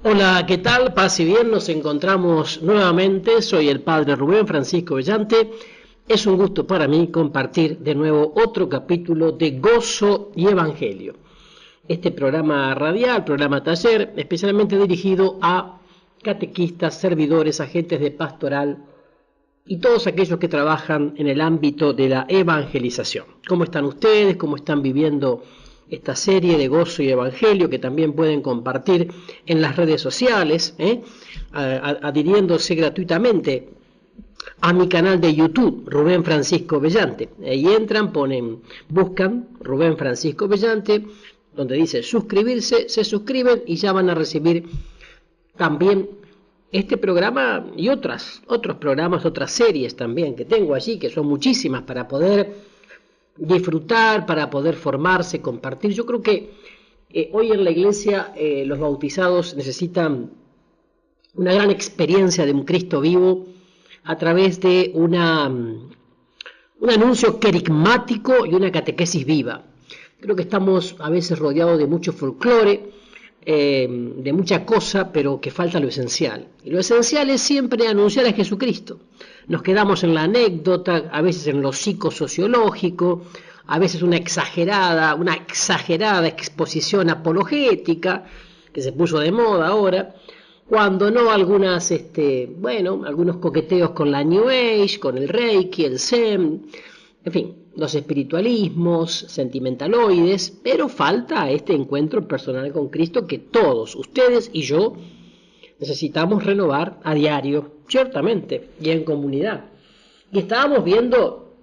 Hola, ¿qué tal? Paz y bien, nos encontramos nuevamente. Soy el padre Rubén Francisco Bellante. Es un gusto para mí compartir de nuevo otro capítulo de Gozo y Evangelio. Este programa radial, programa taller, especialmente dirigido a catequistas, servidores, agentes de pastoral y todos aquellos que trabajan en el ámbito de la evangelización. ¿Cómo están ustedes? ¿Cómo están viviendo esta serie de Gozo y Evangelio que también pueden compartir en las redes sociales, adhiriéndose gratuitamente a mi canal de YouTube, Rubén Francisco Bellante? Ahí entran, buscan Rubén Francisco Bellante, donde dice suscribirse, se suscriben y ya van a recibir también este programa y otros programas, otras series también que tengo allí, que son muchísimas para poder disfrutar, para poder formarse, compartir. Yo creo que hoy en la iglesia los bautizados necesitan una gran experiencia de un Cristo vivo a través de un anuncio querigmático y una catequesis viva. Creo que estamos a veces rodeados de mucho folclore, de mucha cosa, pero que falta lo esencial. Y lo esencial es siempre anunciar a Jesucristo. Nos quedamos en la anécdota, a veces en lo psicosociológico, a veces una exagerada exposición apologética, que se puso de moda ahora, cuando no algunos coqueteos con la New Age, con el Reiki, el Zen, en fin, los espiritualismos, sentimentaloides, pero falta este encuentro personal con Cristo que todos, ustedes y yo, necesitamos renovar a diario, ciertamente, y en comunidad. Y estábamos viendo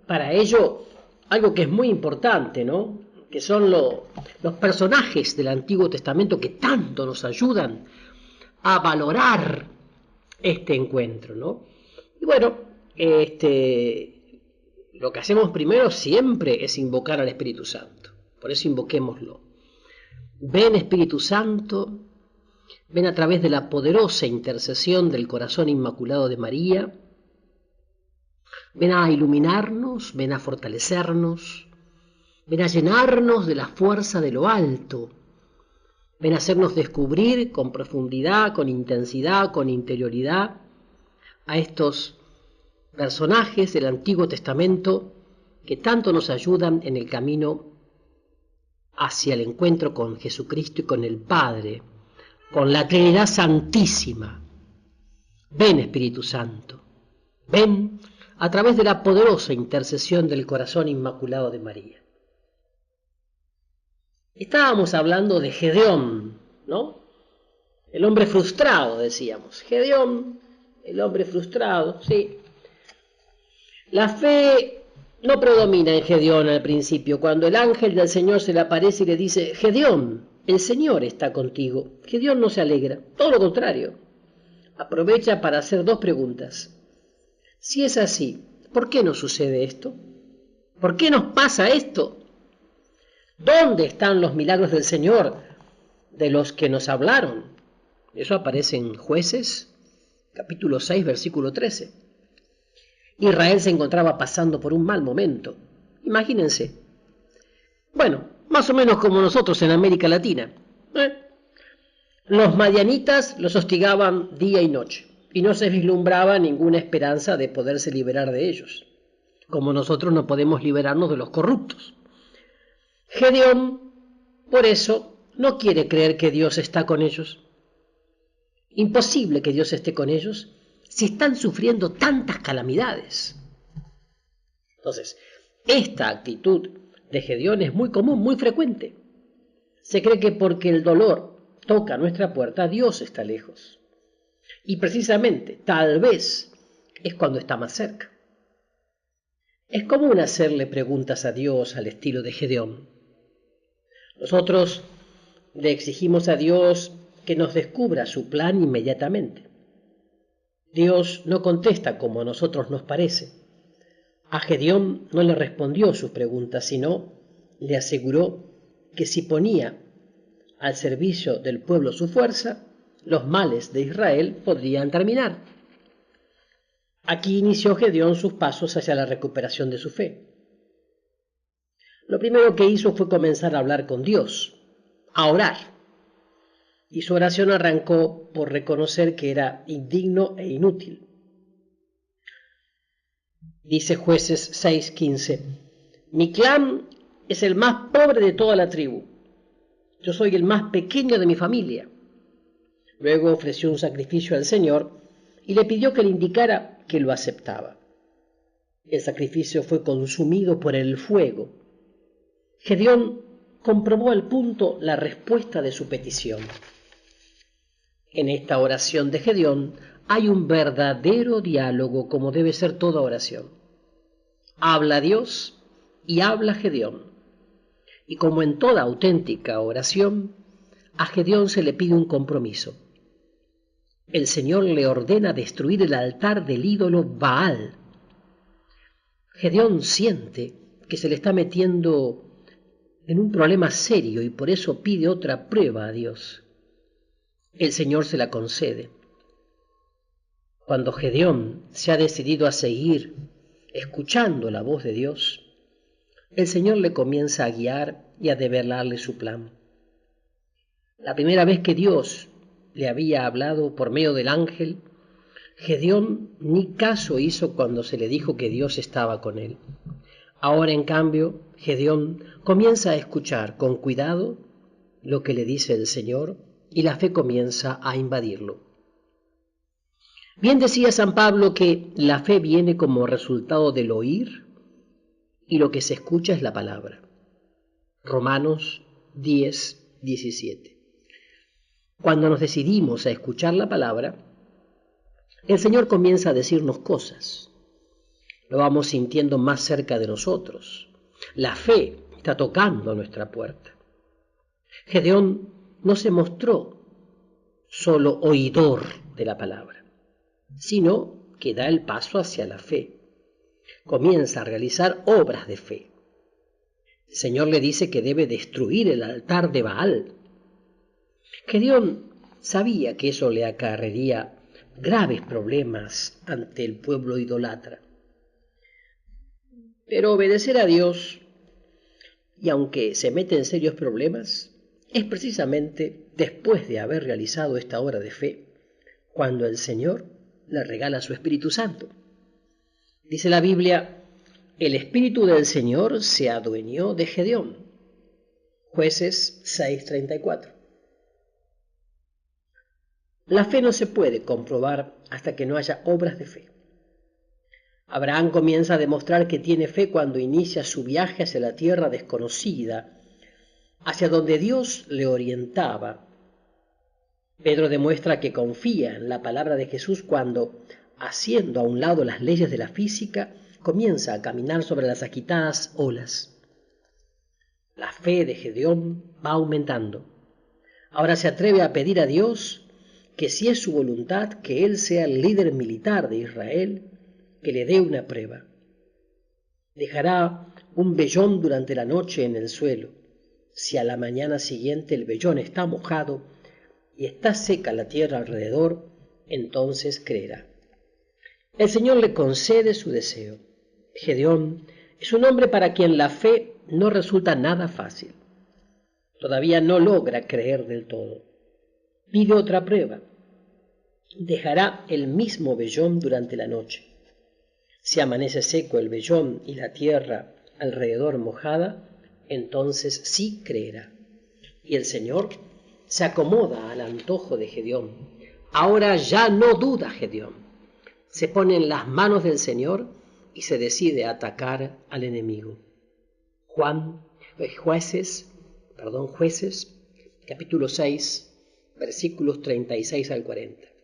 para ello algo que es muy importante, ¿no? Que son los personajes del Antiguo Testamento que tanto nos ayudan a valorar este encuentro, ¿no? Y bueno, lo que hacemos primero siempre es invocar al Espíritu Santo. Por eso invoquémoslo. Ven, Espíritu Santo, ven a través de la poderosa intercesión del corazón inmaculado de María. Ven a iluminarnos, ven a fortalecernos, ven a llenarnos de la fuerza de lo alto. Ven a hacernos descubrir con profundidad, con intensidad, con interioridad a estos personajes del Antiguo Testamento que tanto nos ayudan en el camino hacia el encuentro con Jesucristo y con el Padre, con la Trinidad Santísima. Ven, Espíritu Santo, ven a través de la poderosa intercesión del corazón inmaculado de María. Estábamos hablando de Gedeón, ¿no? El hombre frustrado, decíamos. Gedeón, el hombre frustrado, sí. La fe no predomina en Gedeón al principio. Cuando el ángel del Señor se le aparece y le dice, Gedeón, el Señor está contigo. Gedeón no se alegra, todo lo contrario. Aprovecha para hacer dos preguntas. Si es así, ¿por qué nos sucede esto? ¿Por qué nos pasa esto? ¿Dónde están los milagros del Señor de los que nos hablaron? Eso aparece en Jueces, capítulo 6, versículo 13. Israel se encontraba pasando por un mal momento. Imagínense. Bueno, más o menos como nosotros en América Latina. Los madianitas los hostigaban día y noche, y no se vislumbraba ninguna esperanza de poderse liberar de ellos, como nosotros no podemos liberarnos de los corruptos. Gedeón, por eso, no quiere creer que Dios está con ellos. Imposible que Dios esté con ellos si están sufriendo tantas calamidades. Entonces, esta actitud de Gedeón es muy común, muy frecuente. Se cree que porque el dolor toca nuestra puerta, Dios está lejos. Y precisamente, tal vez, es cuando está más cerca. Es común hacerle preguntas a Dios al estilo de Gedeón. Nosotros le exigimos a Dios que nos descubra su plan inmediatamente. Dios no contesta como a nosotros nos parece. A Gedeón no le respondió sus preguntas, sino le aseguró que si ponía al servicio del pueblo su fuerza, los males de Israel podrían terminar. Aquí inició Gedeón sus pasos hacia la recuperación de su fe. Lo primero que hizo fue comenzar a hablar con Dios, a orar. y su oración arrancó por reconocer que era indigno e inútil. Dice Jueces 6:15, mi clan es el más pobre de toda la tribu. Yo soy el más pequeño de mi familia. Luego ofreció un sacrificio al Señor y le pidió que le indicara que lo aceptaba. El sacrificio fue consumido por el fuego. Gedeón comprobó al punto la respuesta de su petición. En esta oración de Gedeón hay un verdadero diálogo, como debe ser toda oración. Habla Dios y habla Gedeón. Y como en toda auténtica oración, a Gedeón se le pide un compromiso. El Señor le ordena destruir el altar del ídolo Baal. Gedeón siente que se le está metiendo en un problema serio y por eso pide otra prueba a Dios. El Señor se la concede. Cuando Gedeón se ha decidido a seguir escuchando la voz de Dios, el Señor le comienza a guiar y a develarle su plan. La primera vez que Dios le había hablado por medio del ángel, Gedeón ni caso hizo cuando se le dijo que Dios estaba con él. Ahora, en cambio, Gedeón comienza a escuchar con cuidado lo que le dice el Señor y la fe comienza a invadirlo. Bien decía San Pablo que la fe viene como resultado del oír y lo que se escucha es la palabra. Romanos 10:17. Cuando nos decidimos a escuchar la palabra, el Señor comienza a decirnos cosas. Lo vamos sintiendo más cerca de nosotros. La fe está tocando a nuestra puerta. Gedeón no se mostró solo oidor de la palabra, sino que da el paso hacia la fe. Comienza a realizar obras de fe. El Señor le dice que debe destruir el altar de Baal. Gedeón sabía que eso le acarrearía graves problemas ante el pueblo idólatra. Pero obedecer a Dios, y aunque se mete en serios problemas, es precisamente después de haber realizado esta obra de fe, cuando el Señor le regala su Espíritu Santo. Dice la Biblia, el Espíritu del Señor se adueñó de Gedeón. Jueces 6:34. La fe no se puede comprobar hasta que no haya obras de fe. Abraham comienza a demostrar que tiene fe cuando inicia su viaje hacia la tierra desconocida, hacia donde Dios le orientaba. Pedro demuestra que confía en la palabra de Jesús cuando, haciendo a un lado las leyes de la física, comienza a caminar sobre las agitadas olas. La fe de Gedeón va aumentando. Ahora se atreve a pedir a Dios que, si es su voluntad, que él sea el líder militar de Israel, que le dé una prueba. Dejará un vellón durante la noche en el suelo. Si a la mañana siguiente el vellón está mojado y está seca la tierra alrededor, entonces creerá. El Señor le concede su deseo. Gedeón es un hombre para quien la fe no resulta nada fácil. Todavía no logra creer del todo. Pide otra prueba. Dejará el mismo vellón durante la noche. Si amanece seco el vellón y la tierra alrededor mojada, entonces sí creerá. Y el Señor se acomoda al antojo de Gedeón. Ahora ya no duda Gedeón. Se pone en las manos del Señor y se decide a atacar al enemigo. Jueces, capítulo 6, versículos 36 al 40.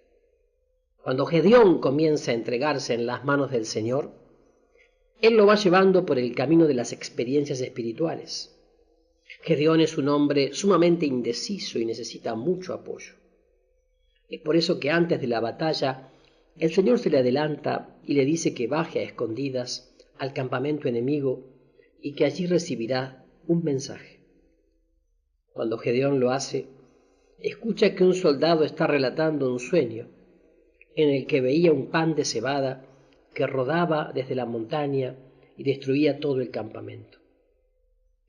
Cuando Gedeón comienza a entregarse en las manos del Señor, Él lo va llevando por el camino de las experiencias espirituales. Gedeón es un hombre sumamente indeciso y necesita mucho apoyo. Es por eso que antes de la batalla, el Señor se le adelanta y le dice que baje a escondidas al campamento enemigo y que allí recibirá un mensaje. Cuando Gedeón lo hace, escucha que un soldado está relatando un sueño en el que veía un pan de cebada que rodaba desde la montaña y destruía todo el campamento.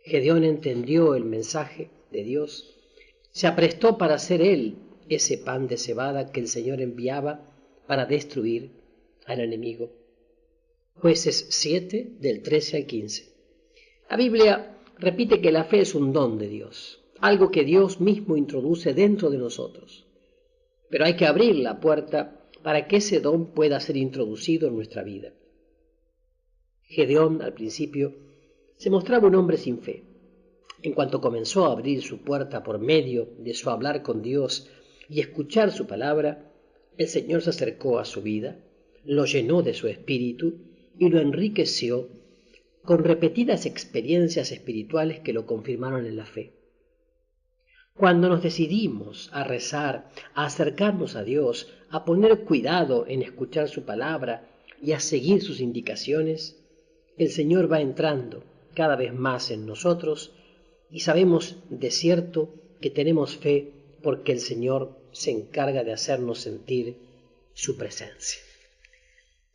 Gedeón entendió el mensaje de Dios, se aprestó para ser él ese pan de cebada que el Señor enviaba para destruir al enemigo. Jueces 7, del 13 al 15. La Biblia repite que la fe es un don de Dios, algo que Dios mismo introduce dentro de nosotros. Pero hay que abrir la puerta para que ese don pueda ser introducido en nuestra vida. Gedeón, al principio, se mostraba un hombre sin fe. En cuanto comenzó a abrir su puerta por medio de su hablar con Dios y escuchar su palabra, el Señor se acercó a su vida, lo llenó de su espíritu y lo enriqueció con repetidas experiencias espirituales que lo confirmaron en la fe. Cuando nos decidimos a rezar, a acercarnos a Dios, a poner cuidado en escuchar su palabra y a seguir sus indicaciones, el Señor va entrando cada vez más en nosotros y sabemos de cierto que tenemos fe porque el Señor se encarga de hacernos sentir su presencia.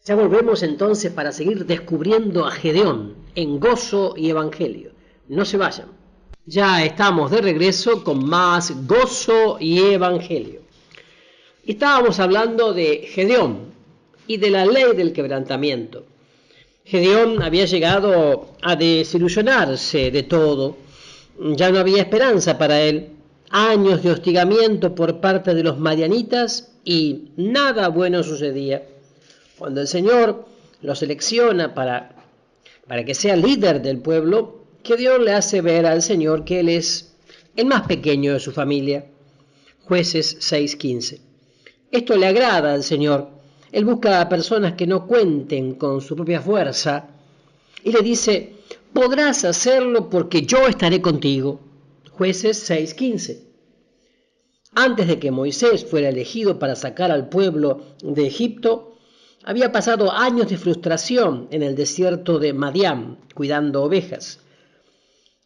Ya volvemos entonces para seguir descubriendo a Gedeón en Gozo y Evangelio. No se vayan. Ya estamos de regreso con más Gozo y Evangelio. Estábamos hablando de Gedeón y de la ley del quebrantamiento. Gedeón había llegado a desilusionarse de todo. Ya no había esperanza para él. Años de hostigamiento por parte de los madianitas y nada bueno sucedía. Cuando el Señor lo selecciona para que sea líder del pueblo, Gedeón le hace ver al Señor que él es el más pequeño de su familia. Jueces 6:15. Esto le agrada al Señor. Él busca a personas que no cuenten con su propia fuerza y le dice: podrás hacerlo porque yo estaré contigo. Jueces 6:15. Antes de que Moisés fuera elegido para sacar al pueblo de Egipto, había pasado años de frustración en el desierto de Madián, cuidando ovejas.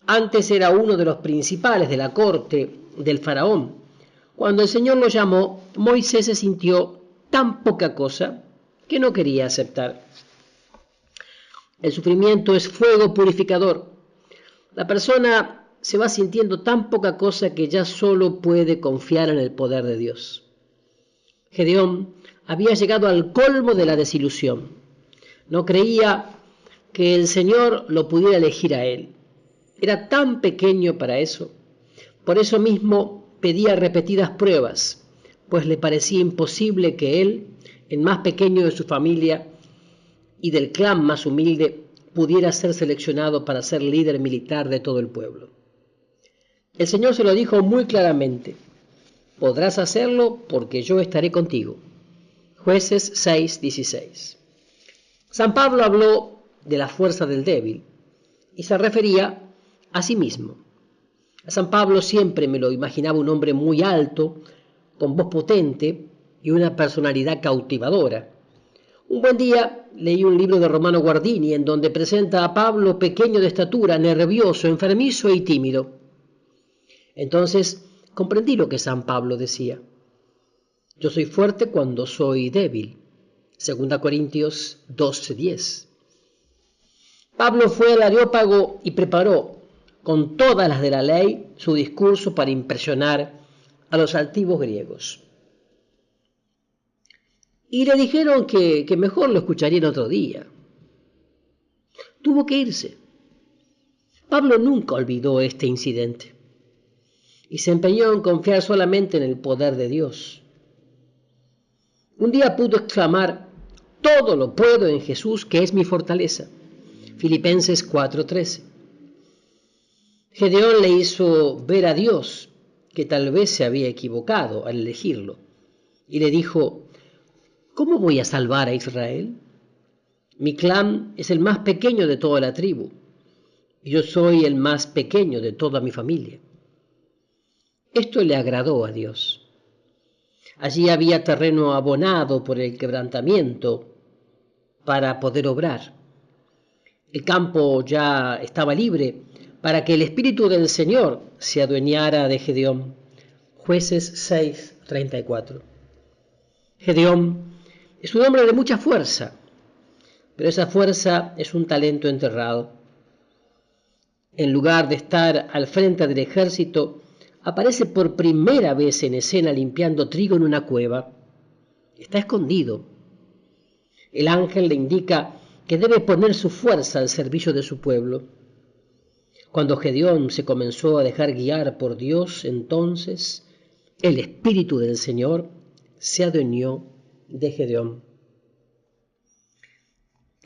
Antes era uno de los principales de la corte del faraón. Cuando el Señor lo llamó, Moisés se sintió tan poca cosa que no quería aceptar. El sufrimiento es fuego purificador. La persona se va sintiendo tan poca cosa que ya solo puede confiar en el poder de Dios. Gedeón había llegado al colmo de la desilusión. No creía que el Señor lo pudiera elegir a él. Era tan pequeño para eso. Por eso mismo pedía repetidas pruebas, pues le parecía imposible que él, el más pequeño de su familia y del clan más humilde, pudiera ser seleccionado para ser líder militar de todo el pueblo. El Señor se lo dijo muy claramente: podrás hacerlo porque yo estaré contigo. Jueces 6:16. San Pablo habló de la fuerza del débil y se refería a sí mismo. A San Pablo siempre me lo imaginaba un hombre muy alto, con voz potente y una personalidad cautivadora. Un buen día leí un libro de Romano Guardini en donde presenta a Pablo pequeño de estatura, nervioso, enfermizo y tímido. Entonces comprendí lo que San Pablo decía: yo soy fuerte cuando soy débil. 2 Corintios 12:10. Pablo fue al Areópago y preparó, con todas las de la ley, su discurso para impresionar a los altivos griegos. Y le dijeron que mejor lo escucharían otro día. Tuvo que irse. Pablo nunca olvidó este incidente y se empeñó en confiar solamente en el poder de Dios. Un día pudo exclamar: todo lo puedo en Jesús, que es mi fortaleza. Filipenses 4:13. Gedeón le hizo ver a Dios que tal vez se había equivocado al elegirlo y le dijo: ¿cómo voy a salvar a Israel? Mi clan es el más pequeño de toda la tribu y yo soy el más pequeño de toda mi familia. Esto le agradó a Dios. Allí había terreno abonado por el quebrantamiento para poder obrar. El campo ya estaba libre para que el Espíritu del Señor se adueñara de Gedeón. Jueces 6:34. Gedeón es un hombre de mucha fuerza, pero esa fuerza es un talento enterrado. En lugar de estar al frente del ejército, aparece por primera vez en escena limpiando trigo en una cueva. Está escondido. El ángel le indica que debe poner su fuerza al servicio de su pueblo. Cuando Gedeón se comenzó a dejar guiar por Dios, entonces el Espíritu del Señor se adueñó de Gedeón.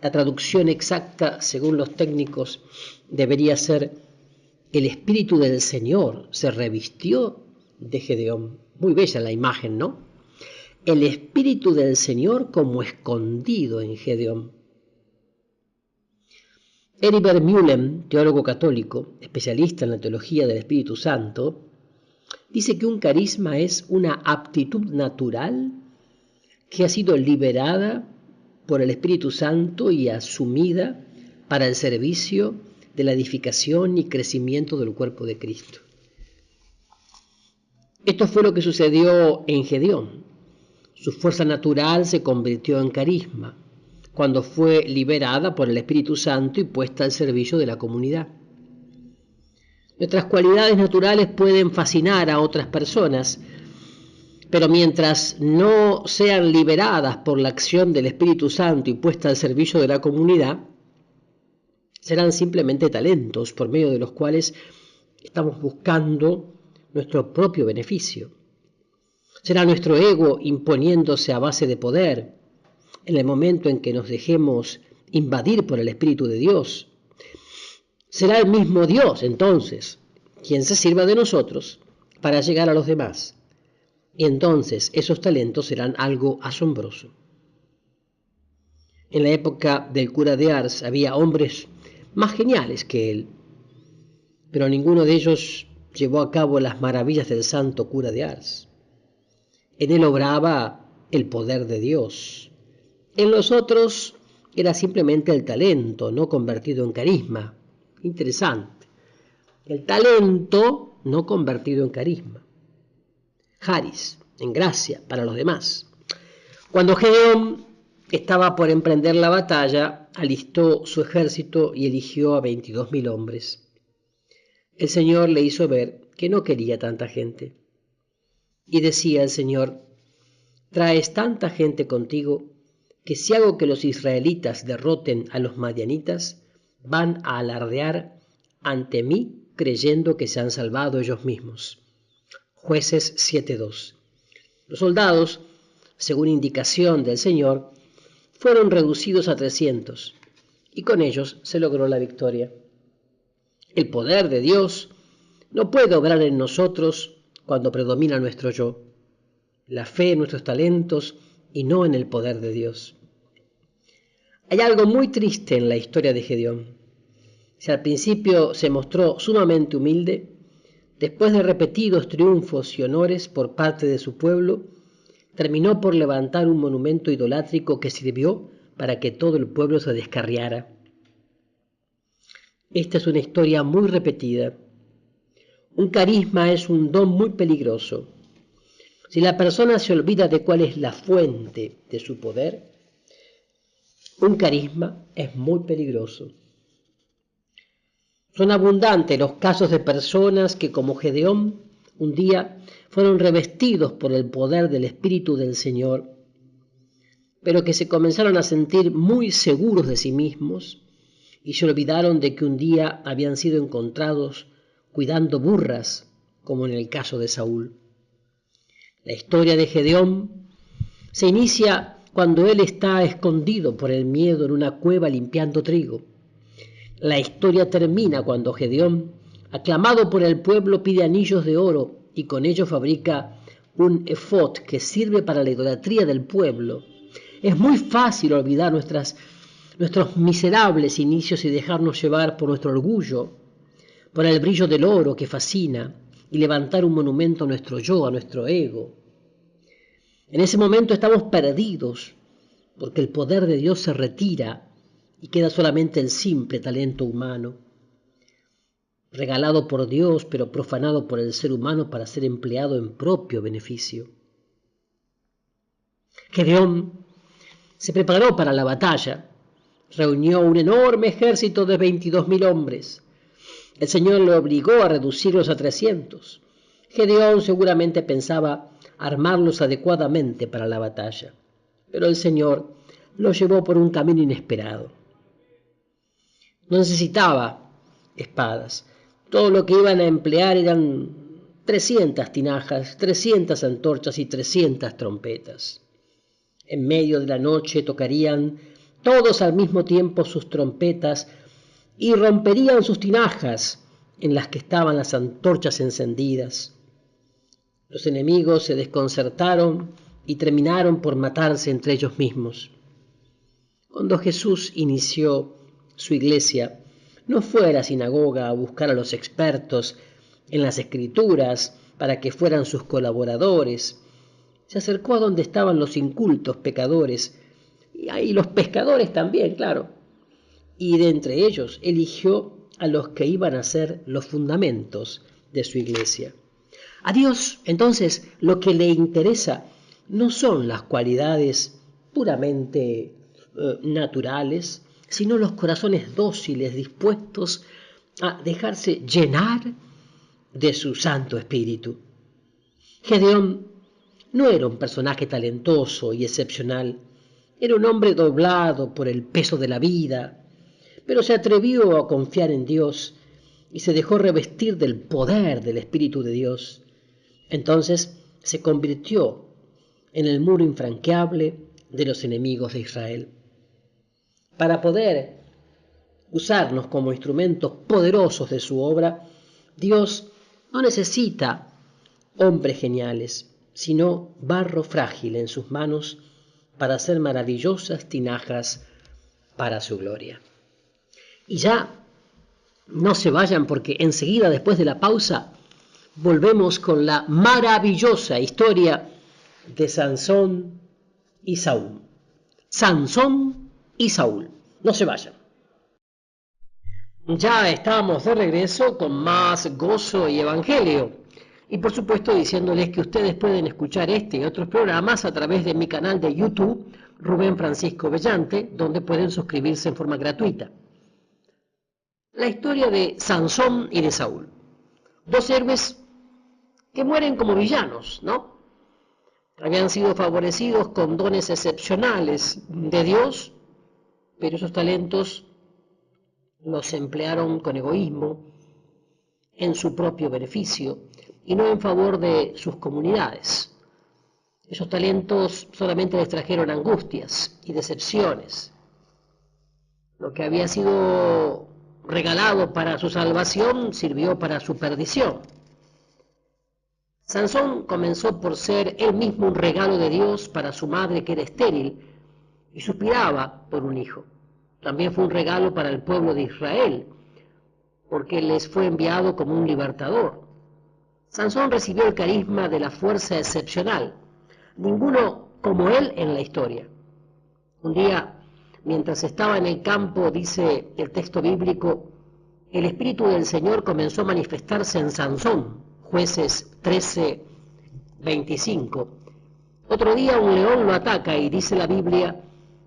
La traducción exacta, según los técnicos, debería ser: el Espíritu del Señor se revistió de Gedeón. Muy bella la imagen, ¿no? El Espíritu del Señor como escondido en Gedeón. Heribert Mühlen, teólogo católico, especialista en la teología del Espíritu Santo, dice que un carisma es una aptitud natural que ha sido liberada por el Espíritu Santo y asumida para el servicio de la edificación y crecimiento del cuerpo de Cristo. Esto fue lo que sucedió en Gedeón. Su fuerza natural se convirtió en carisma cuando fue liberada por el Espíritu Santo y puesta al servicio de la comunidad. Nuestras cualidades naturales pueden fascinar a otras personas, pero mientras no sean liberadas por la acción del Espíritu Santo y puestas al servicio de la comunidad, serán simplemente talentos por medio de los cuales estamos buscando nuestro propio beneficio. Será nuestro ego imponiéndose a base de poder en el momento en que nos dejemos invadir por el Espíritu de Dios. Será el mismo Dios, entonces, quien se sirva de nosotros para llegar a los demás. Y entonces esos talentos serán algo asombroso. En la época del cura de Ars había hombres más geniales que él, pero ninguno de ellos llevó a cabo las maravillas del santo cura de Ars. En él obraba el poder de Dios. En los otros era simplemente el talento, no convertido en carisma. Interesante. El talento no convertido en carisma. Charis, en gracia para los demás. Cuando Gedeón estaba por emprender la batalla, alistó su ejército y eligió a 22.000 hombres. El Señor le hizo ver que no quería tanta gente. Y decía el Señor: traes tanta gente contigo que si hago que los israelitas derroten a los madianitas, van a alardear ante mí creyendo que se han salvado ellos mismos. Jueces 7:2. Los soldados, según indicación del Señor, fueron reducidos a 300 y con ellos se logró la victoria. El poder de Dios no puede obrar en nosotros cuando predomina nuestro yo, la fe en nuestros talentos y no en el poder de Dios. Hay algo muy triste en la historia de Gedeón. Si al principio se mostró sumamente humilde, después de repetidos triunfos y honores por parte de su pueblo, terminó por levantar un monumento idolátrico que sirvió para que todo el pueblo se descarriara. Esta es una historia muy repetida. Un carisma es un don muy peligroso. Si la persona se olvida de cuál es la fuente de su poder, un carisma es muy peligroso. Son abundantes los casos de personas que, como Gedeón, un día fueron revestidos por el poder del Espíritu del Señor, pero que se comenzaron a sentir muy seguros de sí mismos y se olvidaron de que un día habían sido encontrados cuidando burras, como en el caso de Saúl. La historia de Gedeón se inicia cuando él está escondido por el miedo en una cueva limpiando trigo. La historia termina cuando Gedeón, aclamado por el pueblo, pide anillos de oro y con ello fabrica un efod que sirve para la idolatría del pueblo. Es muy fácil olvidar nuestros miserables inicios y dejarnos llevar por nuestro orgullo, por el brillo del oro que fascina, y levantar un monumento a nuestro yo, a nuestro ego. En ese momento estamos perdidos, porque el poder de Dios se retira y queda solamente el simple talento humano, regalado por Dios pero profanado por el ser humano para ser empleado en propio beneficio. Gedeón se preparó para la batalla, reunió un enorme ejército de 22.000 hombres. El Señor le obligó a reducirlos a 300. Gedeón seguramente pensaba armarlos adecuadamente para la batalla, pero el Señor los llevó por un camino inesperado. No necesitaba espadas. Todo lo que iban a emplear eran 300 tinajas, 300 antorchas y 300 trompetas. En medio de la noche tocarían todos al mismo tiempo sus trompetas y romperían sus tinajas en las que estaban las antorchas encendidas. Los enemigos se desconcertaron y terminaron por matarse entre ellos mismos. Cuando Jesús inició su iglesia, no fue a la sinagoga a buscar a los expertos en las escrituras para que fueran sus colaboradores. Se acercó a donde estaban los incultos pecadores, y los pescadores también, claro. Y de entre ellos eligió a los que iban a ser los fundamentos de su iglesia. A Dios, entonces, lo que le interesa no son las cualidades puramente naturales, sino los corazones dóciles, dispuestos a dejarse llenar de su Santo Espíritu. Gedeón no era un personaje talentoso y excepcional, era un hombre doblado por el peso de la vida, pero se atrevió a confiar en Dios y se dejó revestir del poder del Espíritu de Dios. Entonces se convirtió en el muro infranqueable de los enemigos de Israel. Para poder usarnos como instrumentos poderosos de su obra, Dios no necesita hombres geniales, sino barro frágil en sus manos para hacer maravillosas tinajas para su gloria. Y ya no se vayan, porque enseguida, después de la pausa, volvemos con la maravillosa historia de Sansón y Saúl. Sansón y Saúl. No se vayan. Ya estamos de regreso con más gozo y evangelio. Y por supuesto diciéndoles que ustedes pueden escuchar este y otros programas a través de mi canal de YouTube, Rubén Francisco Bellante, donde pueden suscribirse en forma gratuita. La historia de Sansón y de Saúl. Dos héroes que mueren como villanos, ¿no? Habían sido favorecidos con dones excepcionales de Dios, pero esos talentos los emplearon con egoísmo, en su propio beneficio y no en favor de sus comunidades. Esos talentos solamente les trajeron angustias y decepciones. Lo que había sido regalado para su salvación sirvió para su perdición. Sansón comenzó por ser él mismo un regalo de Dios para su madre, que era estéril y suspiraba por un hijo. También fue un regalo para el pueblo de Israel, porque les fue enviado como un libertador. Sansón recibió el carisma de la fuerza excepcional, ninguno como él en la historia. Un día, mientras estaba en el campo, dice el texto bíblico, el Espíritu del Señor comenzó a manifestarse en Sansón, Jueces 13:25. Otro día un león lo ataca y dice la Biblia,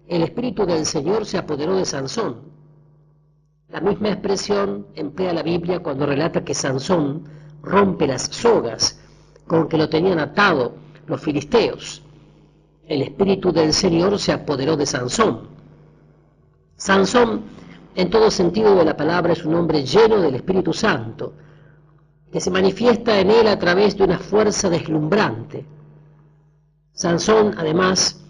el Espíritu del Señor se apoderó de Sansón. La misma expresión emplea la Biblia cuando relata que Sansón rompe las sogas con que lo tenían atado los filisteos. El Espíritu del Señor se apoderó de Sansón. Sansón, en todo sentido de la palabra, es un hombre lleno del Espíritu Santo, que se manifiesta en él a través de una fuerza deslumbrante. Sansón, además,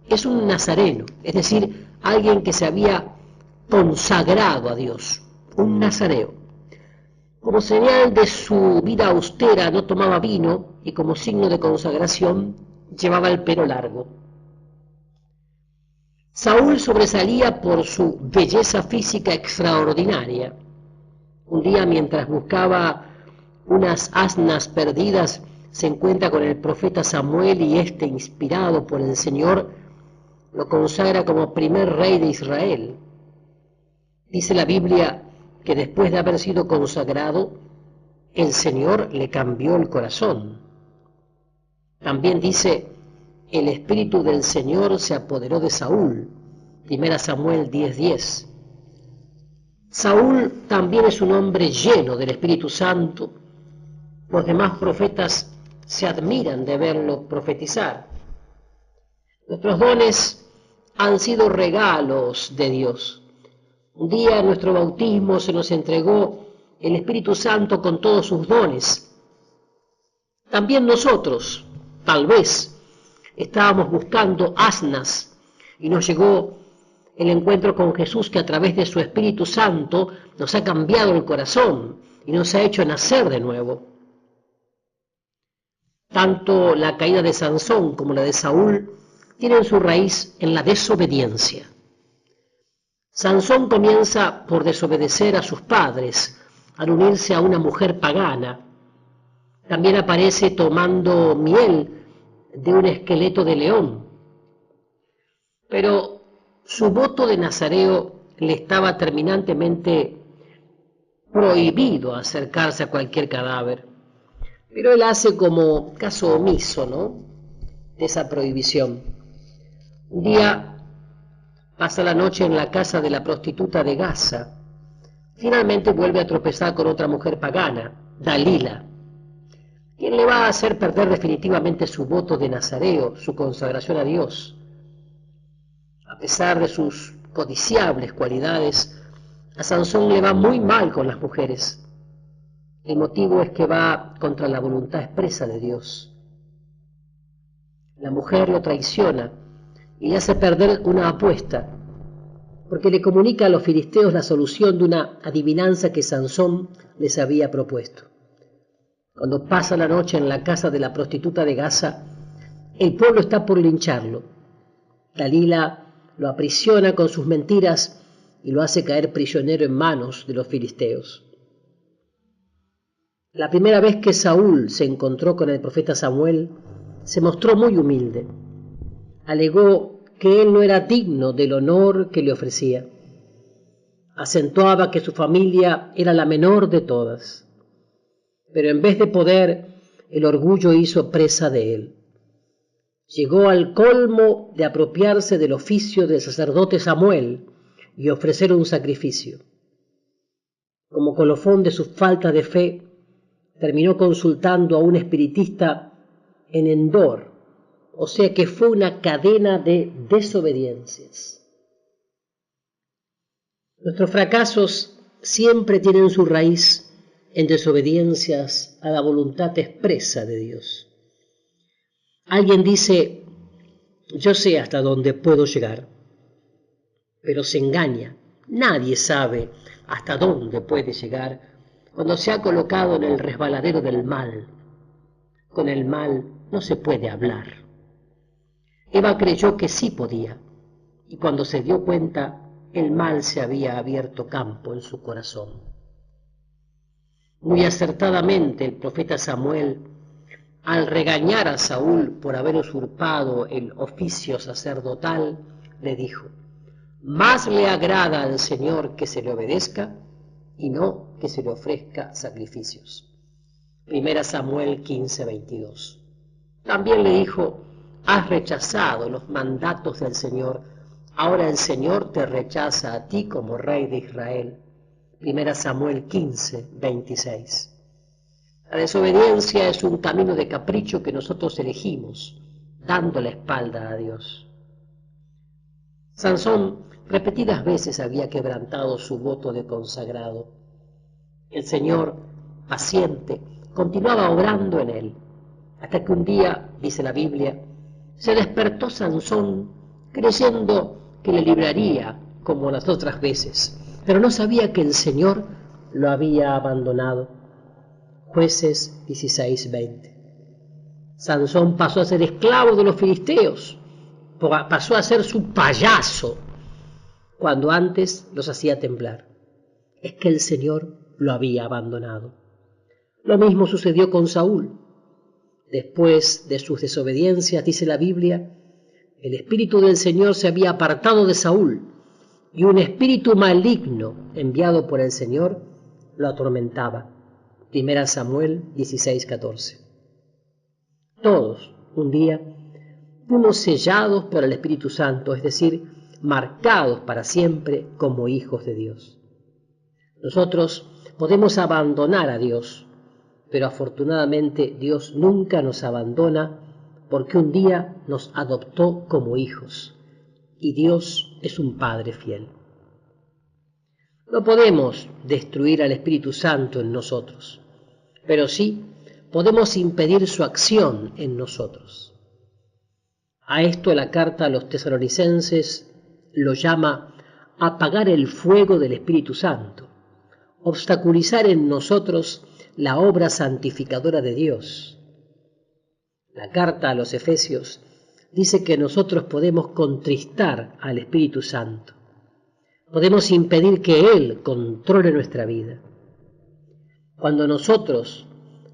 es un nazareno, es decir, alguien que se había consagrado a Dios, un nazareo. Como señal de su vida austera no tomaba vino y como signo de consagración llevaba el pelo largo. Saúl sobresalía por su belleza física extraordinaria. Un día, mientras buscaba unas asnas perdidas, se encuentra con el profeta Samuel y éste, inspirado por el Señor, lo consagra como primer rey de Israel. Dice la Biblia que después de haber sido consagrado, el Señor le cambió el corazón. También dice, el Espíritu del Señor se apoderó de Saúl. 1 Samuel 10:10. Saúl también es un hombre lleno del Espíritu Santo, Los demás profetas se admiran de verlo profetizar. Nuestros dones han sido regalos de Dios. Un día en nuestro bautismo se nos entregó el Espíritu Santo con todos sus dones. También nosotros, tal vez, estábamos buscando asnas y nos llegó el encuentro con Jesús, que a través de su Espíritu Santo nos ha cambiado el corazón y nos ha hecho nacer de nuevo. Tanto la caída de Sansón como la de Saúl tienen su raíz en la desobediencia. Sansón comienza por desobedecer a sus padres al unirse a una mujer pagana. También aparece tomando miel de un esqueleto de león. Pero su voto de nazareo le estaba terminantemente prohibido acercarse a cualquier cadáver. Pero él hace como caso omiso, ¿no?, de esa prohibición. Un día pasa la noche en la casa de la prostituta de Gaza. Finalmente vuelve a tropezar con otra mujer pagana, Dalila, quien le va a hacer perder definitivamente su voto de nazareo, su consagración a Dios. A pesar de sus codiciables cualidades, a Sansón le va muy mal con las mujeres. El motivo es que va contra la voluntad expresa de Dios. La mujer lo traiciona y le hace perder una apuesta, porque le comunica a los filisteos la solución de una adivinanza que Sansón les había propuesto. Cuando pasa la noche en la casa de la prostituta de Gaza, el pueblo está por lincharlo. Dalila lo aprisiona con sus mentiras y lo hace caer prisionero en manos de los filisteos. La primera vez que Saúl se encontró con el profeta Samuel, se mostró muy humilde. Alegó que él no era digno del honor que le ofrecía. Acentuaba que su familia era la menor de todas. Pero en vez de poder, el orgullo hizo presa de él. Llegó al colmo de apropiarse del oficio del sacerdote Samuel y ofrecer un sacrificio. Como colofón de su falta de fe, terminó consultando a un espiritista en Endor, o sea que fue una cadena de desobediencias. Nuestros fracasos siempre tienen su raíz en desobediencias a la voluntad expresa de Dios. Alguien dice: yo sé hasta dónde puedo llegar, pero se engaña. Nadie sabe hasta dónde puede llegar cuando se ha colocado en el resbaladero del mal. Con el mal no se puede hablar. Eva creyó que sí podía, y cuando se dio cuenta, el mal se había abierto campo en su corazón. Muy acertadamente el profeta Samuel, al regañar a Saúl por haber usurpado el oficio sacerdotal, le dijo: más le agrada al Señor que se le obedezca y no que se le ofrezca sacrificios. 1 Samuel 15:22. También le dijo: has rechazado los mandatos del Señor, ahora el Señor te rechaza a ti como rey de Israel. 1 Samuel 15:26. La desobediencia es un camino de capricho que nosotros elegimos, dando la espalda a Dios. Sansón repetidas veces había quebrantado su voto de consagrado. El Señor, paciente, continuaba obrando en él, hasta que un día, dice la Biblia, se despertó Sansón creyendo que le libraría como las otras veces, pero no sabía que el Señor lo había abandonado. Jueces 16:20. Sansón pasó a ser esclavo de los filisteos, pasó a ser su payaso, cuando antes los hacía temblar. Es que el Señor lo había abandonado. Lo mismo sucedió con Saúl. Después de sus desobediencias, dice la Biblia, el espíritu del Señor se había apartado de Saúl, y un espíritu maligno enviado por el Señor lo atormentaba. 1 Samuel 16:14. Todos, un día, fuimos sellados por el Espíritu Santo, es decir, marcados para siempre como hijos de Dios. Nosotros podemos abandonar a Dios, pero afortunadamente Dios nunca nos abandona porque un día nos adoptó como hijos y Dios es un Padre fiel. No podemos destruir al Espíritu Santo en nosotros, pero sí podemos impedir su acción en nosotros. A esto la carta a los tesalonicenses lo llama apagar el fuego del Espíritu Santo, obstaculizar en nosotros la obra santificadora de Dios. La carta a los Efesios dice que nosotros podemos contristar al Espíritu Santo. Podemos impedir que Él controle nuestra vida. Cuando nosotros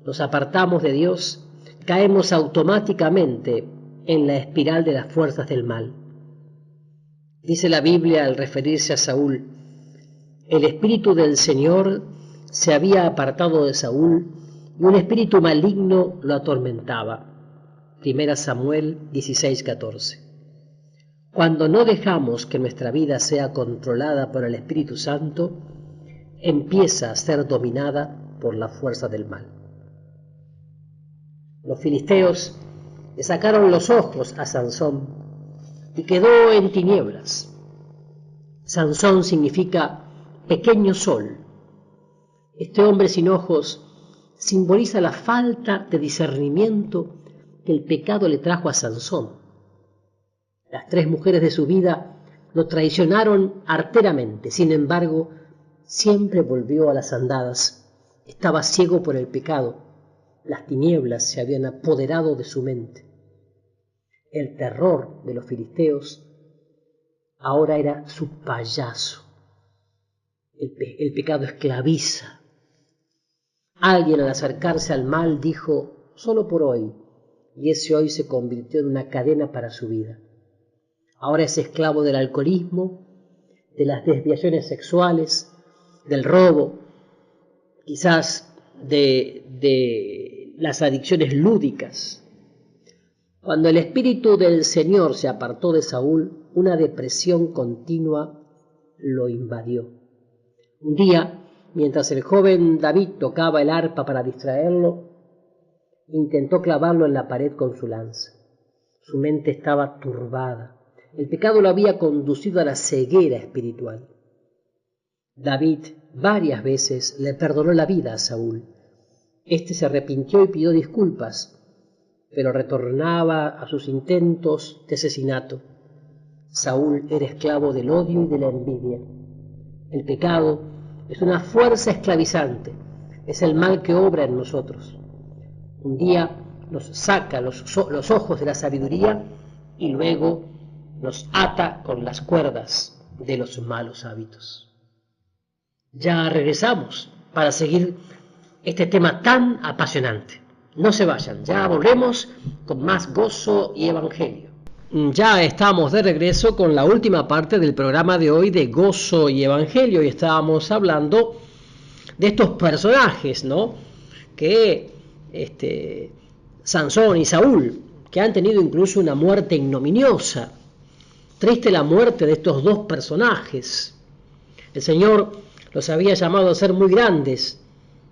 nos apartamos de Dios, caemos automáticamente en la espiral de las fuerzas del mal. Dice la Biblia al referirse a Saúl: el espíritu del Señor se había apartado de Saúl y un espíritu maligno lo atormentaba. 1 Samuel 16:14. Cuando no dejamos que nuestra vida sea controlada por el Espíritu Santo, empieza a ser dominada por la fuerza del mal. Los filisteos le sacaron los ojos a Sansón y quedó en tinieblas. Sansón significa pequeño sol. Este hombre sin ojos simboliza la falta de discernimiento que el pecado le trajo a Sansón. Las 3 mujeres de su vida lo traicionaron arteramente, sin embargo, siempre volvió a las andadas. Estaba ciego por el pecado. Las tinieblas se habían apoderado de su mente. El terror de los filisteos ahora era su payaso. El pecado esclaviza. Alguien al acercarse al mal dijo: solo por hoy, y ese hoy se convirtió en una cadena para su vida. Ahora es esclavo del alcoholismo, de las desviaciones sexuales, del robo, quizás de las adicciones lúdicas. Cuando el Espíritu del Señor se apartó de Saúl, una depresión continua lo invadió. Un día, mientras el joven David tocaba el arpa para distraerlo, intentó clavarlo en la pared con su lanza. Su mente estaba turbada. El pecado lo había conducido a la ceguera espiritual. David varias veces le perdonó la vida a Saúl. Este se arrepintió y pidió disculpas, pero retornaba a sus intentos de asesinato. Saúl era esclavo del odio y de la envidia. El pecado es una fuerza esclavizante, es el mal que obra en nosotros. Un día nos saca los ojos de la sabiduría y luego nos ata con las cuerdas de los malos hábitos. Ya regresamos para seguir este tema tan apasionante. No se vayan, ya volvemos con más gozo y evangelio. Ya estamos de regreso con la última parte del programa de hoy de Gozo y Evangelio, y estábamos hablando de estos personajes, ¿no? Que Sansón y Saúl, que han tenido incluso una muerte ignominiosa. Triste la muerte de estos 2 personajes. El Señor los había llamado a ser muy grandes,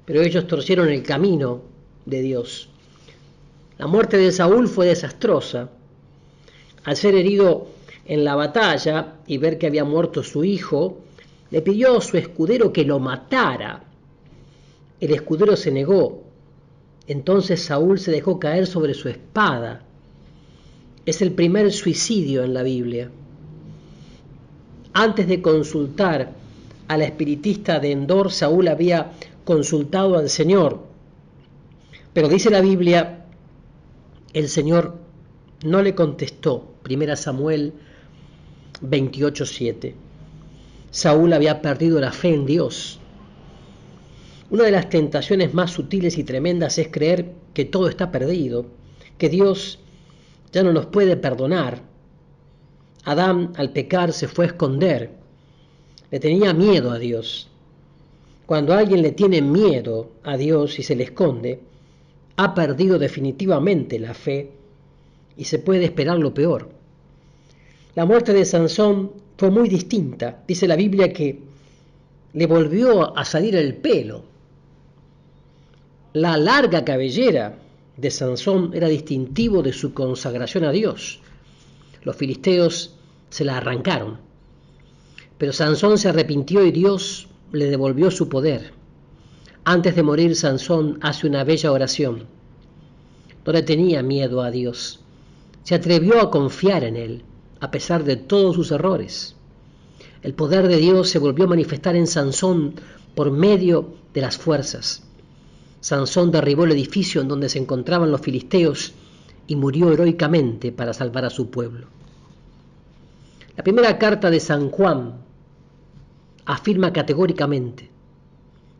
pero ellos torcieron el camino de Dios. La muerte de Saúl fue desastrosa. Al ser herido en la batalla y ver que había muerto su hijo, le pidió a su escudero que lo matara. El escudero se negó. Entonces Saúl se dejó caer sobre su espada. Es el primer suicidio en la Biblia. Antes de consultar a la espiritista de Endor, Saúl había consultado al Señor. Pero dice la Biblia, el Señor no le contestó. 1 Samuel 28:7. Saúl había perdido la fe en Dios. Una de las tentaciones más sutiles y tremendas es creer que todo está perdido, que Dios ya no nos puede perdonar. Adán, al pecar, se fue a esconder. Le tenía miedo a Dios. Cuando alguien le tiene miedo a Dios y se le esconde, ha perdido definitivamente la fe y se puede esperar lo peor. La muerte de Sansón fue muy distinta. Dice la Biblia que le volvió a salir el pelo. La larga cabellera de Sansón era distintivo de su consagración a Dios. Los filisteos se la arrancaron, pero Sansón se arrepintió y Dios le devolvió su poder. Antes de morir, Sansón hace una bella oración. No le tenía miedo a Dios. Se atrevió a confiar en Él, a pesar de todos sus errores. El poder de Dios se volvió a manifestar en Sansón por medio de las fuerzas. Sansón derribó el edificio en donde se encontraban los filisteos y murió heroicamente para salvar a su pueblo. La primera carta de San Juan afirma categóricamente: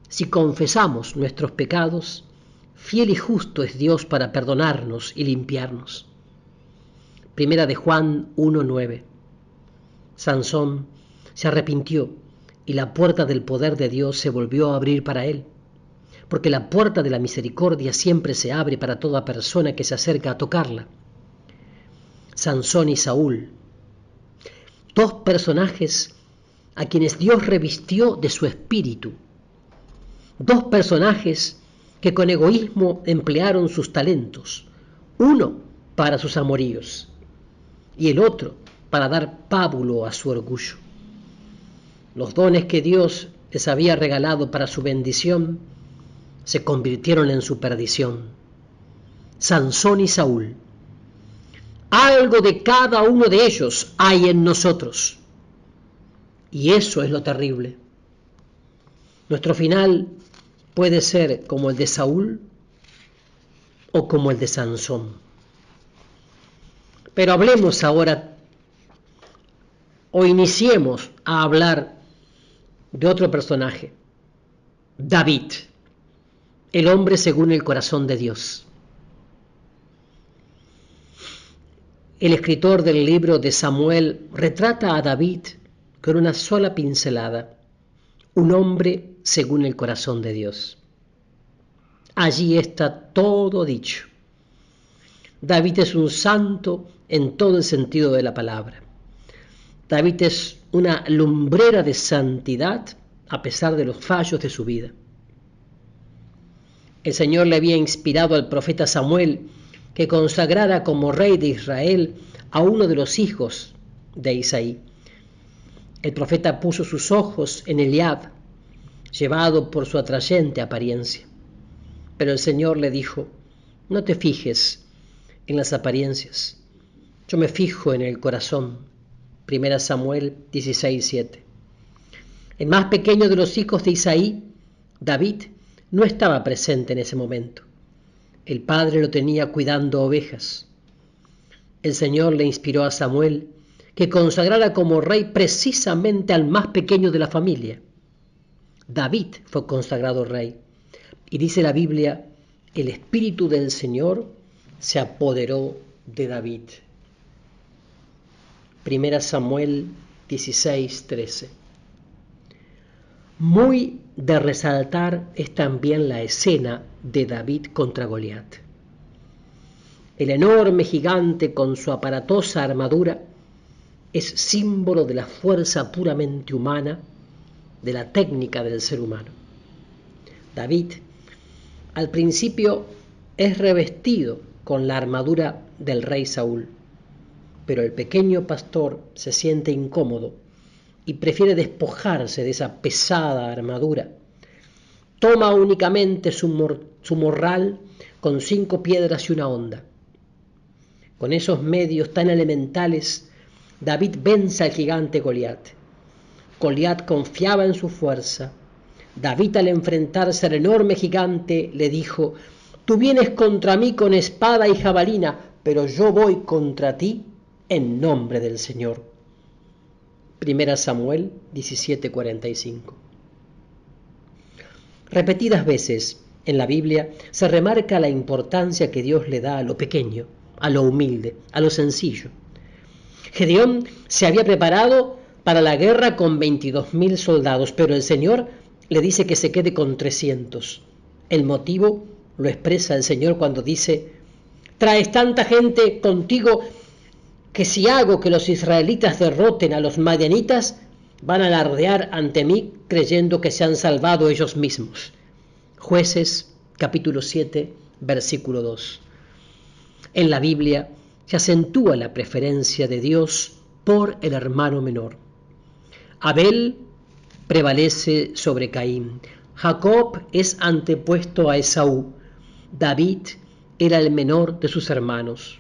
si confesamos nuestros pecados, fiel y justo es Dios para perdonarnos y limpiarnos. Primera de Juan 1:9. Sansón se arrepintió y la puerta del poder de Dios se volvió a abrir para él, porque la puerta de la misericordia siempre se abre para toda persona que se acerca a tocarla. Sansón y Saúl, dos personajes a quienes Dios revistió de su espíritu, dos personajes que con egoísmo emplearon sus talentos, uno para sus amoríos y el otro para dar pábulo a su orgullo. Los dones que Dios les había regalado para su bendición se convirtieron en su perdición. Sansón y Saúl. Algo de cada uno de ellos hay en nosotros. Y eso es lo terrible. Nuestro final puede ser como el de Saúl o como el de Sansón. Pero hablemos ahora, o iniciemos a hablar de otro personaje, David, el hombre según el corazón de Dios. El escritor del libro de Samuel retrata a David con una sola pincelada: un hombre según el corazón de Dios. Allí está todo dicho. David es un santo en todo el sentido de la palabra. David es una lumbrera de santidad a pesar de los fallos de su vida. El Señor le había inspirado al profeta Samuel que consagrara como rey de Israel a uno de los hijos de Isaí. El profeta puso sus ojos en Eliab, llevado por su atrayente apariencia. Pero el Señor le dijo: no te fijes en las apariencias, yo me fijo en el corazón. 1 Samuel 16:7. El más pequeño de los hijos de Isaí, David, no estaba presente en ese momento. El padre lo tenía cuidando ovejas. El Señor le inspiró a Samuel que consagrara como rey precisamente al más pequeño de la familia. David fue consagrado rey. Y dice la Biblia: el Espíritu del Señor se apoderó de David. 1 Samuel 16:13. Muy de resaltar es también la escena de David contra Goliat. El enorme gigante con su aparatosa armadura es símbolo de la fuerza puramente humana, de la técnica del ser humano. David, al principio, es revestido con la armadura del rey Saúl, pero el pequeño pastor se siente incómodo y prefiere despojarse de esa pesada armadura. Toma únicamente su morral con 5 piedras y una honda. Con esos medios tan elementales, David vence al gigante Goliat. Goliat confiaba en su fuerza. David, al enfrentarse al enorme gigante, le dijo: tú vienes contra mí con espada y jabalina, pero yo voy contra ti en nombre del Señor. 1 Samuel 17:45. Repetidas veces en la Biblia se remarca la importancia que Dios le da a lo pequeño, a lo humilde, a lo sencillo. Gedeón se había preparado para la guerra con 22.000 soldados, pero el Señor le dice que se quede con 300. El motivo lo expresa el Señor cuando dice: traes tanta gente contigo que si hago que los israelitas derroten a los madianitas, van a alardear ante mí creyendo que se han salvado ellos mismos. Jueces capítulo 7, versículo 2. En la Biblia se acentúa la preferencia de Dios por el hermano menor. Abel prevalece sobre Caín. Jacob es antepuesto a Esaú. David era el menor de sus hermanos.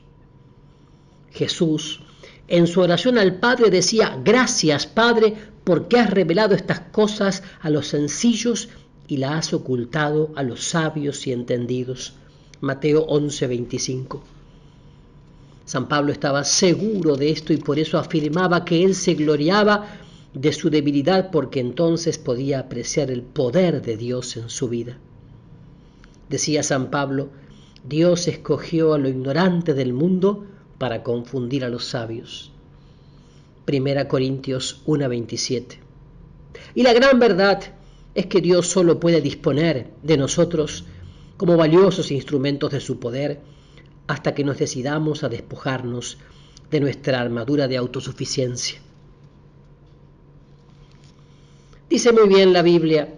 Jesús, en su oración al Padre, decía: gracias, Padre, porque has revelado estas cosas a los sencillos y las has ocultado a los sabios y entendidos. Mateo 11:25. San Pablo estaba seguro de esto y por eso afirmaba que él se gloriaba de su debilidad, porque entonces podía apreciar el poder de Dios en su vida. Decía San Pablo: Dios escogió a lo ignorante del mundo para confundir a los sabios. 1 Corintios 1:27. Y la gran verdad es que Dios solo puede disponer de nosotros como valiosos instrumentos de su poder hasta que nos decidamos a despojarnos de nuestra armadura de autosuficiencia. Dice muy bien la Biblia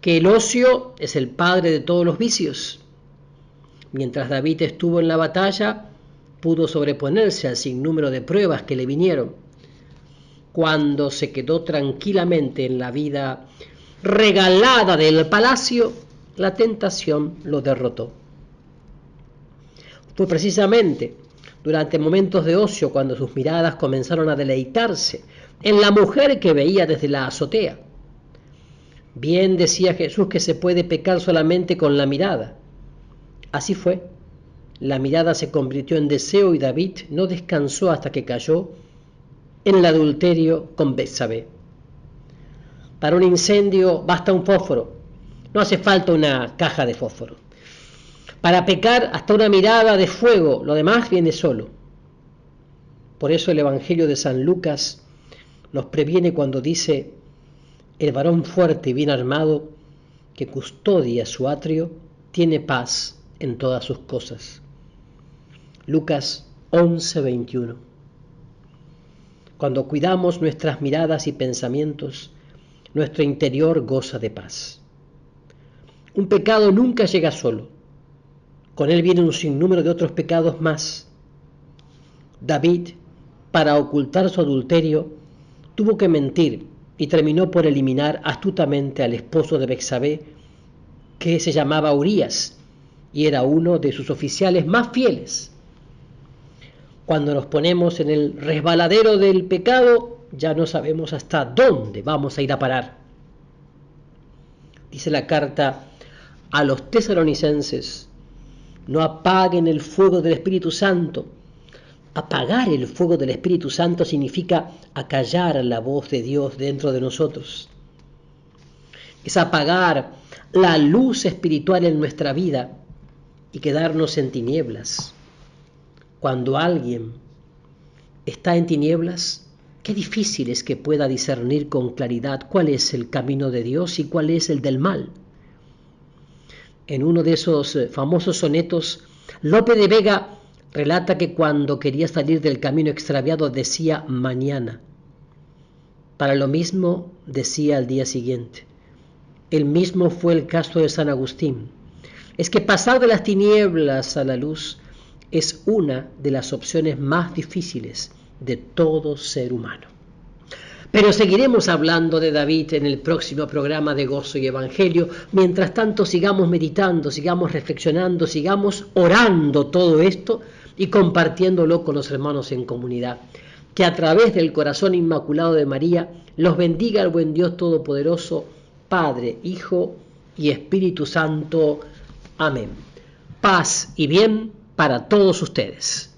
que el ocio es el padre de todos los vicios. Mientras David estuvo en la batalla, pudo sobreponerse al sinnúmero de pruebas que le vinieron. Cuando se quedó tranquilamente en la vida regalada del palacio, la tentación lo derrotó. Fue precisamente durante momentos de ocio cuando sus miradas comenzaron a deleitarse en la mujer que veía desde la azotea. Bien decía Jesús que se puede pecar solamente con la mirada. Así fue. La mirada se convirtió en deseo y David no descansó hasta que cayó en el adulterio con Betsabé. Para un incendio basta un fósforo, no hace falta una caja de fósforo. Para pecar hasta una mirada de fuego, lo demás viene solo. Por eso el Evangelio de San Lucas nos previene cuando dice: el varón fuerte y bien armado que custodia su atrio tiene paz en todas sus cosas. Lucas 11:21. Cuando cuidamos nuestras miradas y pensamientos, nuestro interior goza de paz. Un pecado nunca llega solo. Con él viene un sinnúmero de otros pecados más. David, para ocultar su adulterio, tuvo que mentir y terminó por eliminar astutamente al esposo de Betsabé, que se llamaba Urías y era uno de sus oficiales más fieles. Cuando nos ponemos en el resbaladero del pecado, ya no sabemos hasta dónde vamos a ir a parar. Dice la carta a los tesalonicenses: no apaguen el fuego del Espíritu Santo. Apagar el fuego del Espíritu Santo significa acallar la voz de Dios dentro de nosotros. Es apagar la luz espiritual en nuestra vida y quedarnos en tinieblas. Cuando alguien está en tinieblas, qué difícil es que pueda discernir con claridad cuál es el camino de Dios y cuál es el del mal. En uno de esos famosos sonetos, Lope de Vega relata que cuando quería salir del camino extraviado decía mañana. Para lo mismo decía al día siguiente. El mismo fue el caso de San Agustín. Es que pasar de las tinieblas a la luz es una de las opciones más difíciles de todo ser humano. Pero seguiremos hablando de David en el próximo programa de Gozo y Evangelio. Mientras tanto, sigamos meditando, sigamos reflexionando, sigamos orando todo esto y compartiéndolo con los hermanos en comunidad. Que a través del corazón inmaculado de María los bendiga el buen Dios Todopoderoso, Padre, Hijo y Espíritu Santo. Amén. Paz y bien para todos ustedes.